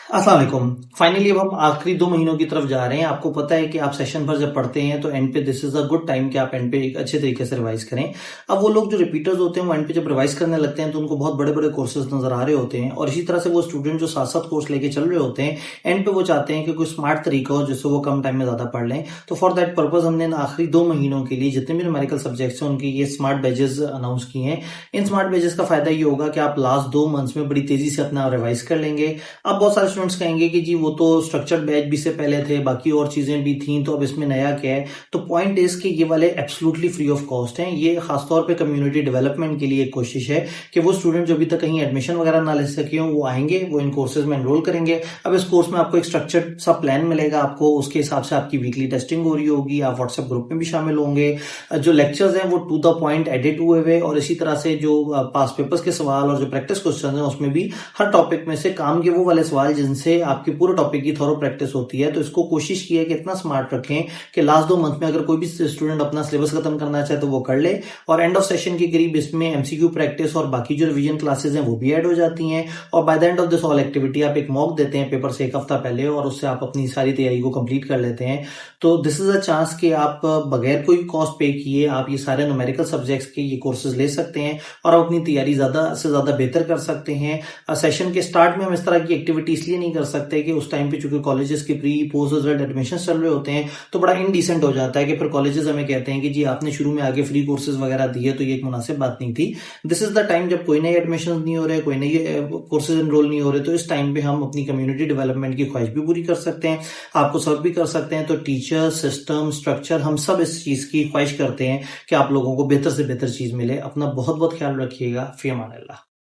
अस्सलाम वालेकुम। फाइनली अब हम आखिरी 2 महीनों की तरफ जा रहे हैं। आपको पता है कि आप सेशन भर जब पढ़ते हैं तो एंड पे this is a good time कि आप एंड पे एक अच्छे तरीके से रिवाइज़ करें। अब वो लोग जो रिपीटर्स होते हैं वो एंड पे जब रिवाइज़ करने लगते हैं तो उनको बहुत बड़े-बड़े कोर्सेज़ नज़र आ रहे होते हैं और इसी तरह से वो स्टूडेंट जो साथ-साथ कोर्स लेके चल रहे होते हैं, एंड पे वो चाहते हैं कि कोई स्मार्ट तरीका हो जिससे वो कम टाइम में ज़्यादा पढ़ लें। तो फॉर दैट पर्पज़ हमने इन आखिरी 2 महीनों के लिए जितने भी न्यूमेरिकल सब्जेक्ट्स हैं उनकी ये स्मार्ट बैचेज़ अनाउंस किए हैं। इन स्मार्ट बैचेज़ का फ़ायदा ये होगा कि आप लास्ट 2 मंथ्स में बड़ी तेज़ी से अपना रिवाइज़ कर लेंगे। अब बहुत सारे स्टूडेंट्स कहेंगे कि जी वो तो स्ट्रक्चर्ड बैच भी से पहले थे, बाकी और चीज़ें भी थीं, तो अब इसमें नया क्या है? तो पॉइंट इज़ कि ये वाले एब्सोल्युटली फ्री ऑफ कॉस्ट हैं। ये खासतौर पे कम्युनिटी डेवलपमेंट के लिए एक कोशिश है कि वो स्टूडेंट जो अभी तक कहीं एडमिशन वगैरह ना ले सके हों, वो आएँगे, वो इन कोर्सेज़ में एनरोल करेंगे। अब इस कोर्स में आपको एक स्ट्रक्चर्ड सा प्लान मिलेगा आपको, उसके हिसाब से आपकी वीकली टेस्टिंग हो रही होगी, आप व्हाट्सएप ग्रुप में भी शामिल होंगे। जो लेक्चर्स हैं वो टू द पॉइंट एडिट हुए हुए और इसी तरह से जो पास्ट पेपर्स के सवाल और जो प्रैक्टिस क्वेश्चन हैं उसमें भी हर टॉपिक में से काम के वो वाले सवाल जिनसे आपके पूरे टॉपिक की थॉरो प्रैक्टिस होती है। तो इसको कोशिश की है कि इतना स्मार्ट रखें कि लास्ट 2 मंथ में अगर कोई भी स्टूडेंट अपना सिलेबस खत्म करना चाहे तो वो कर ले और एंड ऑफ सेशन के करीब इसमें एमसीक्यू प्रैक्टिस और बाकी जो रिवीजन क्लासेस हैं वो भी ऐड हो जाती हैं और by the end of this all activity आप एक मॉक देते हैं पेपर से 1 हफ्ता पहले और उससे आप अपनी सारी तैयारी को कंप्लीट कर लेते हैं। तो दिस इज अ चांस कि आप बगैर कोई कॉस्ट पे किए आप ये सारे न्यूमेरिकल सब्जेक्ट्स के ये कोर्सेज ले सकते हैं और आप अपनी तैयारी ज्यादा से ज्यादा बेहतर कर सकते हैं। सेशन के स्टार्ट में हम इस तरह की एक्टिविटी इसलिए नहीं कर सकते कि उस टाइम पे चूंकि कॉलेजेस की प्री पोस्ट रिजल्ट एडमिशन चल रहे होते हैं तो बड़ा इनडिसेंट हो जाता है कि फिर कॉलेजेस हमें कहते हैं कि जी आपने शुरू में आगे फ्री कोर्सेज वगैरह दिए तो ये एक मुनासिब बात नहीं थी। दिस इज द टाइम जब कोई नए एडमिशन नहीं हो रहे, कोई नए कोर्सेज एनरोल नहीं हो रहे, तो इस टाइम पे हम अपनी कम्युनिटी डेवलपमेंट की ख्वाहिश भी पूरी कर सकते हैं, आपको सर्व भी कर सकते हैं। तो टीचर सिस्टम स्ट्रक्चर हम सब इस चीज की ख्वाहिश करते हैं कि आप लोगों को बेहतर से बेहतर चीज मिले। अपना बहुत बहुत ख्याल रखिएगा। फी अमान अल्लाह।